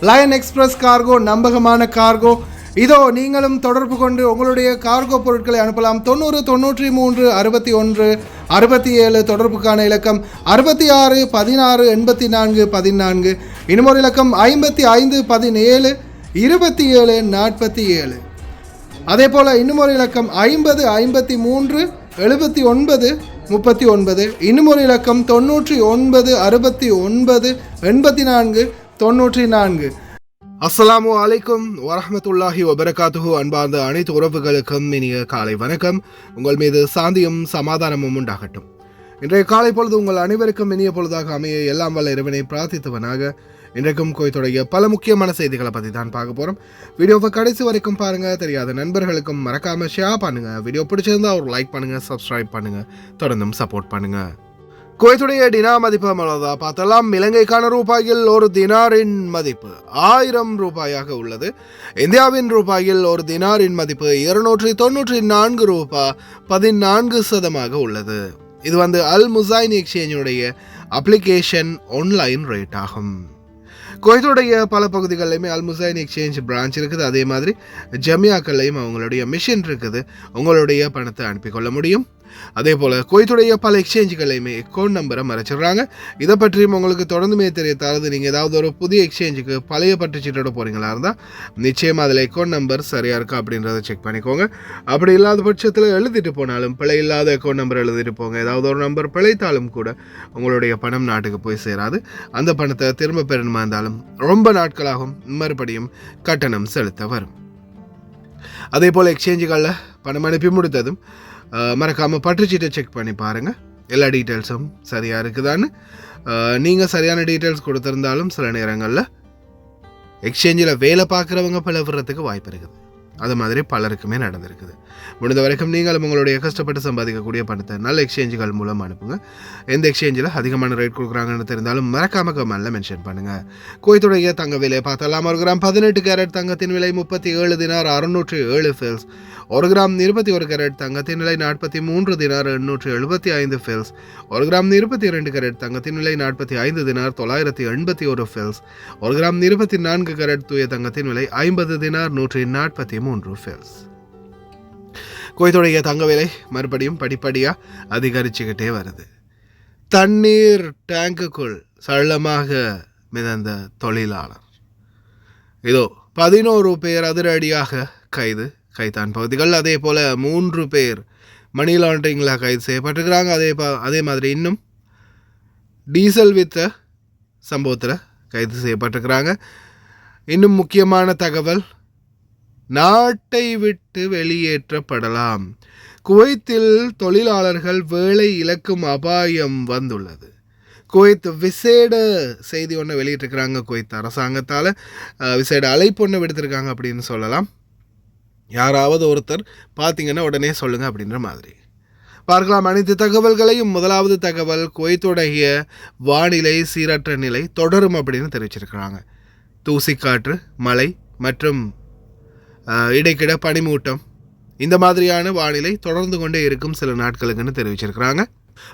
Line express cargo நம்பகமான cargo. இதோ நீங்களும் தொடர்பு கொண்டு உங்களுடைய கார்கோ பொருட்களை அனுப்பலாம். 90 93 61 67 தொடர்புக்கான இலக்கம் 66 16 84 14. இன்னொரு இலக்கம் 55 17 27 47. அதே போல் இன்னுமொரு இலக்கம் 50 53 79 39. இன்னுமொரு இலக்கம் 99 69 84 94. அஸ்ஸலாமு அலைக்கும் வரஹ்மத்துல்லாஹி வபரகாத்துஹு. அன்பார்ந்த அனைத்து உறவுகளுக்கும் இனிய காலை வணக்கம். உங்கள் மீது சாந்தியும் சமாதானமும் உண்டாகட்டும். இன்றைய காலை பொழுது உங்கள் அனைவருக்கும் இனிய பொழுதாக அமைய எல்லாம் வல்ல இறைவனை பிரார்த்தித்தவனாக இன்றைக்கும் கோயத்துடைய பல முக்கியமான செய்திகளை பற்றி தான் பார்க்க போகிறோம். வீடியோவை கடைசி வரைக்கும் பாருங்கள். தெரியாத நண்பர்களுக்கும் மறக்காமல் ஷேர் பண்ணுங்கள். வீடியோ பிடிச்சிருந்தா ஒரு லைக் பண்ணுங்கள், சப்ஸ்கிரைப் பண்ணுங்கள், தொடர்ந்தும் சப்போர்ட் பண்ணுங்கள். குவைத்துடைய டினா மதிப்பு அவ்வளோதா பார்த்தலாம். இலங்கைக்கான ரூபாயில் ஒரு தினாரின் மதிப்பு 1000 ரூபாயாக உள்ளது. இந்தியாவின் ரூபாயில் ஒரு தினாரின் மதிப்பு 294 ரூபாய் 14% உள்ளது. இது அல் முசைன் எக்ஸ்சேஞ்சுடைய அப்ளிகேஷன் ஆன்லைன் ரேட் ஆகும். குவைத்துடைய பல பகுதிகளிலுமே அல் முசைன் எக்ஸ்சேஞ்ச் பிரான்ச் இருக்குது. அதே மாதிரி ஜமியாக்கள்லையும் அவங்களுடைய மிஷின் இருக்குது. உங்களுடைய பணத்தை அனுப்பிக்கொள்ள முடியும். அதே போல் குவைத்துடைய பல எக்ஸ்சேஞ்சுகளையுமே அக்கௌண்ட் நம்பரை மறைச்சிடுறாங்க. இதை பற்றியும் உங்களுக்கு தொடர்ந்துமே தெரியத்தாது. நீங்கள் ஏதாவது ஒரு புதிய எக்ஸ்சேஞ்சுக்கு பழைய பற்றுச்சீட்டோட போகிறீங்களா இருந்தால் நிச்சயமாக அதில் அக்கௌண்ட் நம்பர் சரியாக இருக்கா அப்படின்றத செக் பண்ணிக்கோங்க. அப்படி இல்லாத பட்சத்தில் எழுதிட்டு போனாலும் பிழை இல்லாத அக்கௌண்ட் நம்பர் எழுதிட்டு போங்க. ஏதாவது ஒரு நம்பர் பிழைத்தாலும் கூட உங்களுடைய பணம் நாட்டுக்கு போய் சேராது. அந்த பணத்தை திரும்ப பெறணுமா இருந்தாலும் ரொம்ப நாட்களாகும், மறுபடியும் கட்டணம் செலுத்த வரும். அதே போல் எக்ஸ்சேஞ்சுகளில் பணம் அனுப்பி முடித்ததும் மறக்காமல் பற்றுச்சீட்டை செக் பண்ணி பாருங்கள். எல்லா டீட்டெயில்ஸும் சரியாக இருக்குதான்னு. நீங்கள் சரியான டீட்டெயில்ஸ் கொடுத்துருந்தாலும் சில நேரங்களில் எக்ஸ்சேஞ்சில் வேலை பார்க்குறவங்க பிளவுறதுக்கு வாய்ப்பு இருக்குது. அது மாதிரி பலருக்குமே நடந்திருக்குது. முடிந்த வரைக்கும் நீங்களும் உங்களுடைய கஷ்டப்பட்டு சம்பாதிக்கக்கூடிய பணத்தை நல்ல எக்ஸ்சேஞ்சுகள் மூலம் அனுப்புங்க. எந்த எக்ஸ்சேஞ்சில் அதிகமான ரேட் கொடுக்குறாங்கன்னு தெரிந்தாலும் மறக்காம கமெண்ட்ல மென்ஷன் பண்ணுங்கள். குவைத்துடைய தங்க விலையை பார்த்தலாம். 1 கிராம் 18 கேரட் தங்கத்தின் விலை 37 தினார் 607 ஃபெல்ஸ். 1 கிராம் 21 கேரட் தங்கத்தின் விலை 43 தினார் 875 ஃபெல்ஸ். 1 கிராம் 22 கேரட் தங்கத்தின் விலை 45 தினார் 981 ஃபெல்ஸ். 1 கிராம் 24 கேரட் தூய தங்கத்தின் விலை 50 தினார் 143 ஃபெல்ஸ். குவைத்துடைய தங்க விலை மறுபடியும் படிப்படியாக அதிகரிச்சுக்கிட்டே வருது. தண்ணீர் டேங்குக்குள் சள்ளமாக மிதந்த தொழிலாளர். இதோ 11 பேர் அதிரடியாக கைதான் பகுதிகள். அதே போல் 3 பேர் மணி லாண்டரிங்கில் கைது செய்யப்பட்டிருக்கிறாங்க. அதே மாதிரி இன்னும் டீசல் வித்த சம்பவத்தில் கைது செய்யப்பட்டிருக்கிறாங்க. இன்னும் முக்கியமான தகவல், நாட்டை விட்டு வெளியேற்றப்படலாம். குவைத்தில் தொழிலாளர்கள் வேலை இழக்கும் அபாயம் வந்துள்ளது. குவைத் விசேட செய்தி ஒன்று வெளியிட்டிருக்கிறாங்க. குவைத் அரசாங்கத்தால் விசேட அழைப்பு ஒன்று விடுத்திருக்காங்க அப்படின்னு சொல்லலாம். யாராவது ஒருத்தர் பார்த்தீங்கன்னா உடனே சொல்லுங்கள் அப்படின்ற மாதிரி பார்க்கலாம். அனைத்து தகவல்களையும். முதலாவது தகவல், குவைத்துடைய வானிலை சீரற்ற நிலை தொடரும் அப்படின்னு தெரிவிச்சிருக்கிறாங்க. தூசிக்காற்று, மழை மற்றும் இடைக்கிட பனிமூட்டம், இந்த மாதிரியான வானிலை தொடர்ந்து கொண்டே இருக்கும் சில நாட்களுக்குன்னு தெரிவிச்சிருக்கிறாங்க.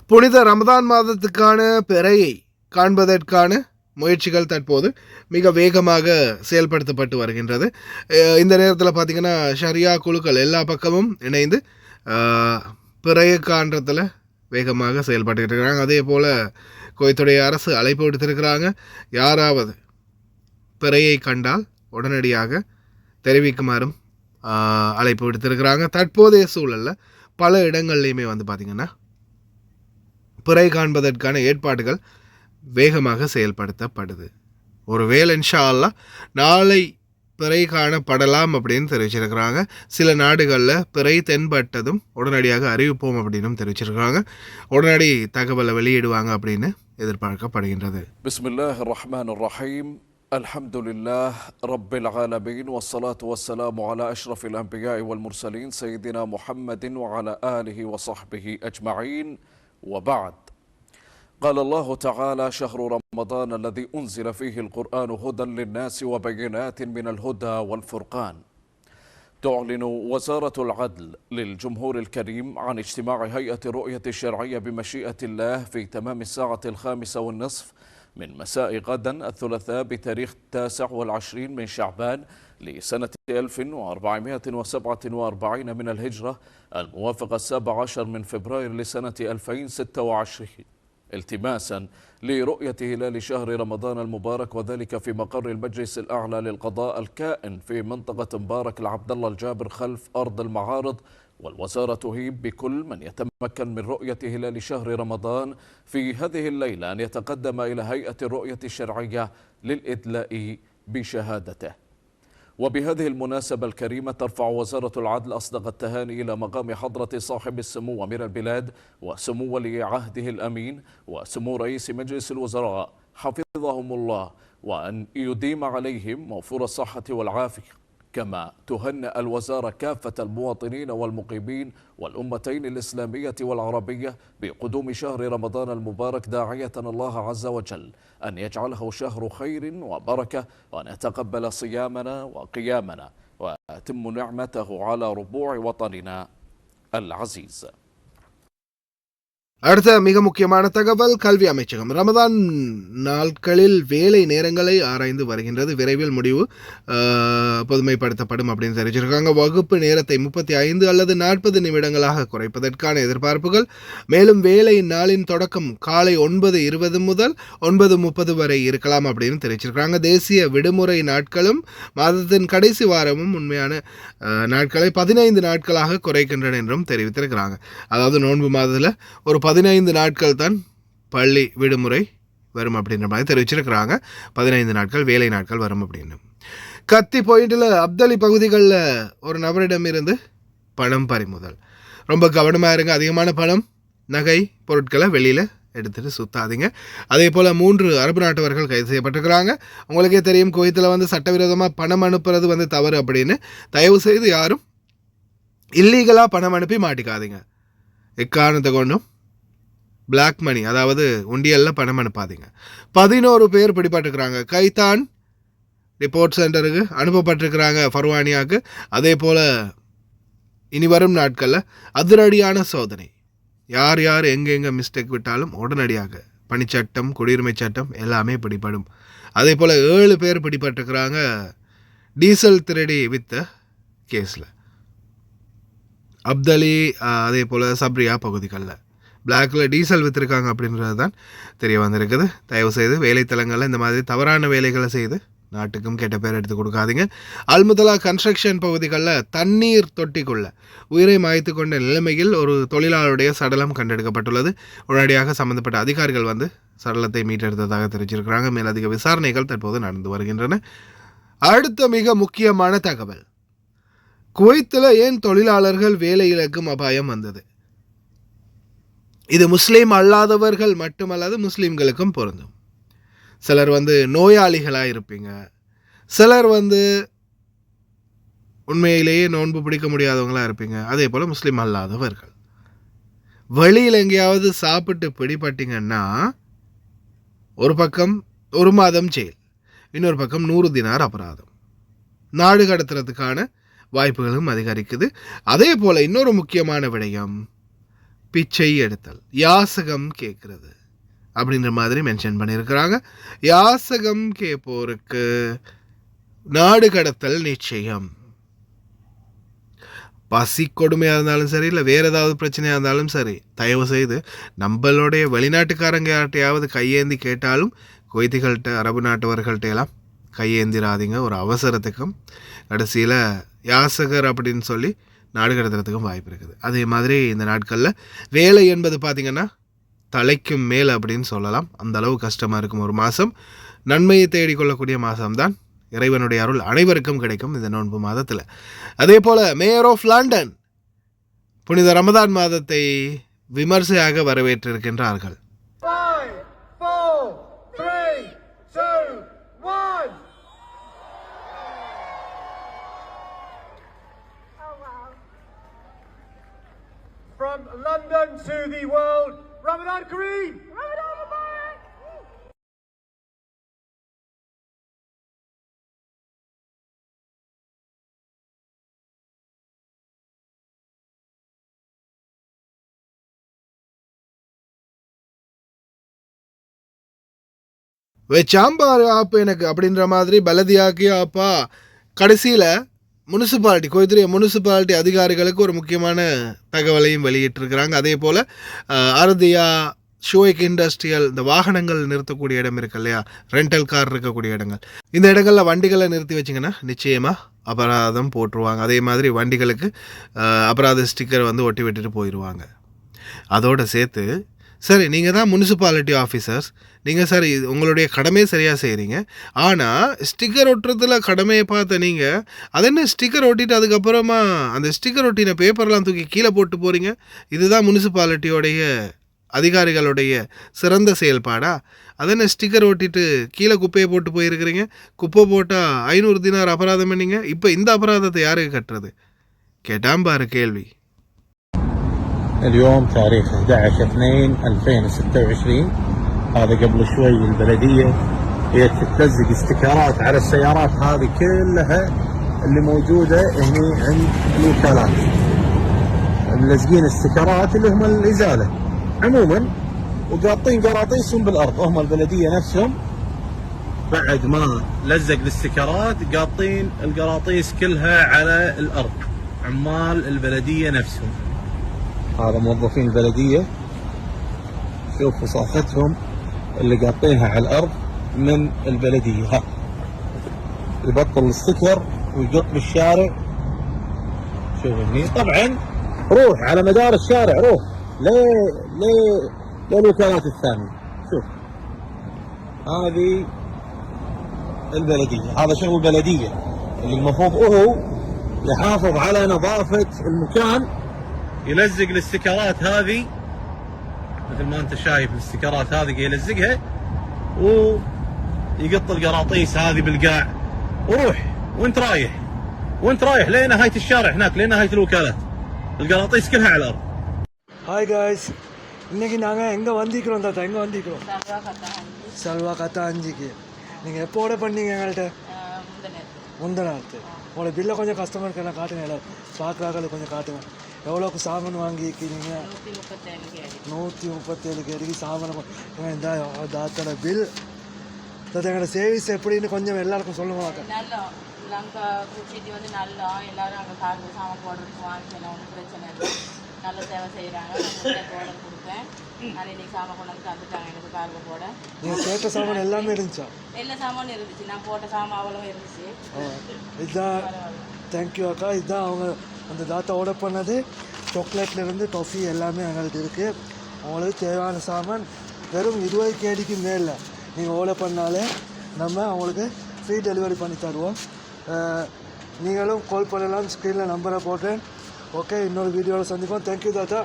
புனித ரமதான் மாதத்துக்கான பிறையை காண்பதற்கான முயற்சிகள் தற்போது மிக வேகமாக செயல்படுத்தப்பட்டு வருகின்றது. இந்த நேரத்தில் பார்த்திங்கன்னா ஷரியா குழுக்கள் எல்லா பக்கமும் இணைந்து பிறையை காண்றதில் வேகமாக செயல்பட்டுக்கிட்டு இருக்கிறாங்க. அதே போல் குவைத்துடைய அரசு அழைப்பு விடுத்திருக்கிறாங்க. யாராவது பிறையை கண்டால் உடனடியாக தெரிவிக்குமாறும் அழைப்பு விடுத்திருக்கிறாங்க. தற்போதைய சூழலில் பல இடங்கள்லையுமே பார்த்திங்கன்னா பிறை காண்பதற்கான ஏற்பாடுகள் வேகமாக செயல்படுத்தப்படுது. ஒருவேளை இன்ஷா அல்லாஹ் நாளை பிறை காணப்படலாம் அப்படின்னு தெரிவிச்சிருக்கிறாங்க. சில நாடுகளில் பிறை தென்பட்டதும் உடனடியாக அறிவிப்போம் அப்படின்னு தெரிவிச்சிருக்கிறாங்க. உடனடி தகவலை வெளியிடுவாங்க அப்படின்னு எதிர்பார்க்கப்படுகின்றது. பிஸ்மில்லாஹிர் ரஹ்மானிர் ரஹீம். الحمد لله رب العالمين والصلاة والسلام على أشرف الأنبياء والمرسلين سيدنا محمد وعلى آله وصحبه أجمعين وبعد. قال الله تعالى: شهر رمضان الذي أنزل فيه القرآن هدى للناس وبينات من الهدى والفرقان. تعلن وزارة العدل للجمهور الكريم عن اجتماع هيئة الرؤية الشرعية بمشيئة الله في تمام الساعة 5:30 من مساء غدا الثلاثاء بتاريخ 29 من شعبان لسنة 1447 من الهجرة، الموافق 17 من فبراير لسنة 2026، التماسا لرؤية هلال شهر رمضان المبارك، وذلك في مقر المجلس الأعلى للقضاء الكائن في منطقة مبارك العبد الله الجابر خلف أرض المعارض. والوزارة تهيب بكل من يتمكن من رؤية هلال شهر رمضان في هذه الليلة أن يتقدم إلى هيئة الرؤية الشرعية للإدلاء بشهادته. وبهذه المناسبة الكريمة ترفع وزارة العدل أصدق التهاني إلى مقام حضرة صاحب السمو أمير البلاد وسمو ولي عهده الأمين وسمو رئيس مجلس الوزراء حفظهم الله، وأن يديم عليهم موفور الصحة والعافية. كما تهنئ الوزارة كافة المواطنين والمقيمين والأمتين الإسلامية والعربية بقدوم شهر رمضان المبارك، داعية الله عز وجل أن يجعله شهر خير وبركة، وأن يتقبل صيامنا وقيامنا، ويتم نعمته على ربوع وطننا العزيز. அடுத்த மிக முக்கியமான தகவல், கல்வி அமைச்சகம் ரமதான் நாட்களில் வேலை நேரங்களை ஆராய்ந்து வருகின்றது. விரைவில் முடிவு பொதுமைப்படுத்தப்படும் அப்படின்னு தெரிவிச்சிருக்காங்க. வகுப்பு நேரத்தை 35 அல்லது 40 நிமிடங்களாக குறைப்பதற்கான எதிர்பார்ப்புகள். மேலும் வேலை நாளின் தொடக்கம் காலை 9:20 முதல் 9:30 வரை இருக்கலாம் அப்படின்னு தெரிவிச்சிருக்காங்க. தேசிய விடுமுறை நாட்களும் மாதத்தின் கடைசி வாரமும் உண்மையான நாட்களை 15 நாட்களாக குறைக்கின்றன என்றும் தெரிவித்திருக்கிறாங்க. அதாவது நோன்பு மாதத்தில் ஒரு 15 நாட்கள் தான் பள்ளி விடுமுறை வரும் அப்படின்ற மாதிரி தெரிவிச்சிருக்கிறாங்க. 15 நாட்கள் வேலை நாட்கள் வரும் அப்படின்னு. கத்தி பாயிண்டில் அப்தலி பகுதிகளில் ஒரு நபரிடம் இருந்து பணம் பறிமுதல். ரொம்ப கவனமாக இருங்க. அதிகமான பணம் நகை பொருட்களை வெளியில் எடுத்துகிட்டு சுத்தாதீங்க. அதே போல் 3 அரபு நாட்டவர்கள் கைது செய்யப்பட்டிருக்கிறாங்க. உங்களுக்கே தெரியும், குவைத்தில் சட்டவிரோதமாக பணம் அனுப்புறது தவறு அப்படின்னு. தயவு செய்து யாரும் இல்லீகலாக பணம் அனுப்பி மாட்டிக்காதீங்க. எக்காரணத்தை கொண்டும் பிளாக் மணி, அதாவது உண்டியலில் பணம் அனுப்பாதீங்க. 11 பேர் பிடிபட்டிருக்கிறாங்க. கைத்தான் ரிப்போர்ட் சென்டருக்கு அனுப்பப்பட்டிருக்கிறாங்க ஃபர்வானியாவுக்கு. அதே போல் இனி வரும் நாட்களில் அதிரடியான சோதனை. யார் யார் எங்கெங்கே மிஸ்டேக் விட்டாலும் உடனடியாக பணிச்சட்டம், குடியுரிமை சட்டம் எல்லாமே பிடிபடும். அதே போல் 7 பேர் பிடிபட்டிருக்கிறாங்க டீசல் திருடி வித்த கேஸில். அப்தலி அதே போல் சப்ரியா பகுதிகளில் பிளாக்கில் டீசல் விற்றுருக்காங்க அப்படின்றது தான் தெரிய வந்திருக்குது. தயவுசெய்து வேலைத்தலங்களில் இந்த மாதிரி தவறான வேலைகளை செய்து நாட்டுக்கும் கெட்ட பேர் எடுத்து கொடுக்காதீங்க. அல்முதலா கன்ஸ்ட்ரக்ஷன் பகுதிகளில் தண்ணீர் தொட்டிக்குள்ள உயிரை மாய்த்து கொண்ட நிலைமையில் ஒரு தொழிலாளருடைய சடலம் கண்டெடுக்கப்பட்டுள்ளது. உடனடியாக சம்பந்தப்பட்ட அதிகாரிகள் சடலத்தை மீட்டெடுத்ததாக தெரிவிச்சிருக்கிறாங்க. மேலதிக விசாரணைகள் தற்போது நடந்து வருகின்றன. அடுத்த மிக முக்கியமான தகவல், குவைத்தில் ஏன் தொழிலாளர்கள் வேலை இழக்கும் அபாயம் வந்தது? இது முஸ்லீம் அல்லாதவர்கள் மட்டுமல்லாது முஸ்லீம்களுக்கும் பொருந்தும். சிலர் நோயாளிகளாக இருப்பீங்க, சிலர் உண்மையிலேயே நோன்பு பிடிக்க முடியாதவங்களாக இருப்பீங்க. அதே போல் முஸ்லீம் அல்லாதவர்கள் வெளியில் எங்கேயாவது சாப்பிட்டு பிடிபட்டீங்கன்னா ஒரு பக்கம் 1 மாதம் ஜெயில், இன்னொரு பக்கம் 100 தினார் அபராதம். நாடு கடத்துறதுக்கான வாய்ப்புகளும் அதிகரிக்குது. அதே போல் இன்னொரு முக்கியமான விடயம், பிச்சை எடுத்தல், யாசகம் கேட்கறது அப்படின்ற மாதிரி மென்ஷன் பண்ணியிருக்கிறாங்க. யாசகம் கேட்போருக்கு நாடு கடத்தல் நிச்சயம். பசி கொடுமையாக இருந்தாலும் சரி, இல்லை வேறு ஏதாவது பிரச்சனையாக இருந்தாலும் சரி, தயவு செய்து நம்மளுடைய வெளிநாட்டுக்காரங்க யார்ட்டையாவது கையேந்தி கேட்டாலும் குவைத்திகள்கிட்ட, அரபு நாட்டவர்கள்ட்ட எல்லாம் கையேந்திராதீங்க. ஒரு அவசரத்துக்கும் கடைசியில் யாசகர் அப்படின்னு சொல்லி நாடு கடத்துறதுக்கும் வாய்ப்பு இருக்குது. அதே மாதிரி இந்த நாட்களில் வேலை என்பது பார்த்திங்கன்னா தலைக்கும் மேல் அப்படின்னு சொல்லலாம். அந்த அளவு கஷ்டமாக இருக்கும் ஒரு மாதம். நன்மையை தேடிக்கொள்ளக்கூடிய மாதம்தான். இறைவனுடைய அருள் அனைவருக்கும் கிடைக்கும் இந்த நோன்பு மாதத்தில். அதே போல் மேயர் ஆஃப் லண்டன் புனித ரமதான் மாதத்தை விமர்சையாக வரவேற்றிருக்கின்றார்கள். 5, 4, 3, 2, 1. From London to the world, Ramadan Kareem! Ramadan Mubarak! வச்சாம்பாரு ஆப்பு எனக்கு அப்படின்ற மாதிரி பலதியாக்கி ஆப்பா கடைசியில் முனிசிபாலிட்டி கோயத்துடைய முனிசிபாலிட்டி அதிகாரிகளுக்கு ஒரு முக்கியமான தகவலையும் வெளியிட்டிருக்கிறாங்க. அதே போல் அறுதியா ஷோய்க் இண்டஸ்ட்ரியல் இந்த வாகனங்கள் நிறுத்தக்கூடிய இடம் இருக்கு இல்லையா, ரெண்டல் கார் இருக்கக்கூடிய இடங்கள், இந்த இடங்களில் வண்டிகளை நிறுத்தி வச்சிங்கன்னா நிச்சயமாக அபராதம் போட்டுருவாங்க. அதே மாதிரி வண்டிகளுக்கு அபராத ஸ்டிக்கர் வந்து ஒட்டி விட்டுட்டு போயிடுவாங்க. அதோடு சேர்த்து சரி நீங்கள் தான் முனிசிபாலிட்டி ஆஃபீஸர்ஸ், நீங்கள் சார் உங்களுடைய கடமையை சரியாக செய்கிறீங்க, ஆனால் ஸ்டிக்கர் ஒட்டுறதுல கடமையை பார்த்த நீங்கள் அது என்ன ஸ்டிக்கர் ஒட்டிட்டு அதுக்கப்புறமா அந்த ஸ்டிக்கர் ஒட்டின பேப்பர்லாம் தூக்கி கீழே போட்டு போகிறீங்க. இதுதான் முனிசிபாலிட்டியோடைய அதிகாரிகளுடைய சிறந்த செயல்பாடா? அது என்ன ஸ்டிக்கர் ஒட்டிட்டு கீழே குப்பையை போட்டு போயிருக்கிறீங்க, குப்பை போட்டால் 500 தினார் அபராதம் என்னீங்க, இப்போ இந்த அபராதத்தை யாருக்கு கட்டுறது? கேட்டாம் பாரு கேள்வி. اليوم تاريخ 11/2/2026. هذا قبل شوي البلدية هي تلزق استيكرات على السيارات هذه كلها اللي موجودة هني عند الوكالات، ملزقين استيكرات اللي هم الإزالة عموما، وقاطين قراطيسهم بالأرض. هم البلدية نفسهم بعد ما لزق الاستيكرات قاطين القراطيس كلها على الأرض، عمال البلدية نفسهم. هذا موظفين البلدية، شوف وصاختهم اللي قاطينها على الأرض من البلدية. ها يبطل الستر ويقط بالشارع. شوف هني طبعا روح على مدار الشارع، روح للوكالات الثانية. شوف هذه البلدية، هذا شغل البلدية اللي المفروض هو يحافظ على نظافة المكان، يلزق الاستيكرات هذه مثل ما انت شايف الاستيكرات هذه يلزقها ويقط القراطيس هذه بالقاع. وروح وانت رايح لنهاية الشارع هناك لنهاية الوكالات، القراطيس كلها على الارض. ஹாய் காய்ஸ், இன்றைக்கி நாங்கள் எங்கே வந்திக்கிறோம் தாத்தா? எங்கே வந்திக்கிறோம்? சல்வா கத்தா 5க்கு. நீங்கள் எப்போ ஆர்டர் பண்ணீங்க எங்கள்கிட்ட? முந்தநாத்து. உங்களோட பில்லை கொஞ்சம் கஸ்டமருக்கு என்ன காட்டுங்க, எல்லாம் பார்க்குறாக்களுக்கு கொஞ்சம் காட்டுங்க. எவ்வளோக்கு சாமான் வாங்கிக்கிறீங்க? 137 கேடிக்கு சாமான். இந்த தாத்தோட பில். தாத்தா எங்களோட சேவிஸ் எப்படின்னு கொஞ்சம் எல்லாருக்கும் சொல்லுவாங்க. லங்கா சிட்டி வந்து நல்லா எல்லாரும் அங்கே கார் சாமான் போடுறதுக்கு வாங்கிக்கலாம், ஒன்றும் பிரச்சனை இல்லை. நல்ல சேவை செய்கிறாங்க. நான் ஆர்டர் கொடுத்தேன், நான் இன்னைக்கு சாமான் கொண்டு வந்து தந்துட்டாங்க எனக்கு கார்கோ போட. நீங்கள் கேட்ட சாமான் எல்லாமே இருந்துச்சா? எல்லா சாமானும் இருந்துச்சு, நான் போட்ட சாமான் அவ்வளோ இருந்துச்சு. இதுதான் தேங்க்யூ அக்கா. இதுதான் அவங்க அந்த தாத்தா ஆர்டர் பண்ணது. சாக்லேட்லேருந்து டாஃபி எல்லாமே எங்கள்கிட்ட இருக்குது. அவங்களுக்கு தேவையான சாமான் வெறும் 20 கேடிக்கு மேலே நீங்கள் ஆர்டர் பண்ணாலே நம்ம அவங்களுக்கு ஃப்ரீ டெலிவரி பண்ணி தருவோம். நீங்களும் கால் பண்ணலாம், ஸ்க்ரீனில் நம்பரை போட்டேன். ஓகே, இன்னொரு வீடியோவில் சந்திப்போம். தேங்க்யூ தாத்தா.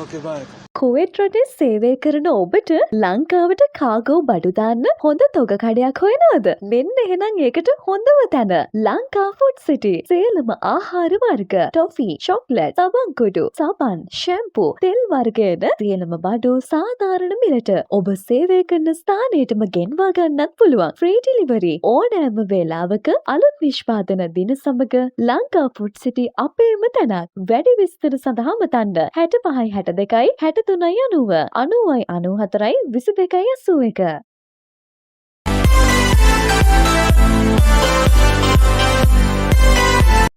Okay bye. කුවේට් රටේ සේවය කරන ඔබට ලංකාවට කාගෝ බඩු දාන්න හොඳ තොග කඩයක් හොයනවද? මෙන්න එහෙනම් ඒකට හොඳම තැන ලංකා ෆුඩ් සිටි. සියලුම ආහාර වර්ග, ටොෆි, චොක්ලට්, සබන්කුඩු, සබන්, ෂැම්පූ, තෙල් වර්ගයන සියලුම බඩු සාධාරණ මිලට ඔබ සේවය කරන ස්ථානයටම ගෙන්වා ගන්නත් පුළුවන්. ෆ්‍රී ඩෙලිවරි ඕනෑම වේලාවක අලුත් නිෂ්පාදන දින සමග ලංකා ෆුඩ් සිටි අපේම තැනක්. වැඩි විස්තර සඳහා මතන්න 65 62 63 90 90 94 22 81.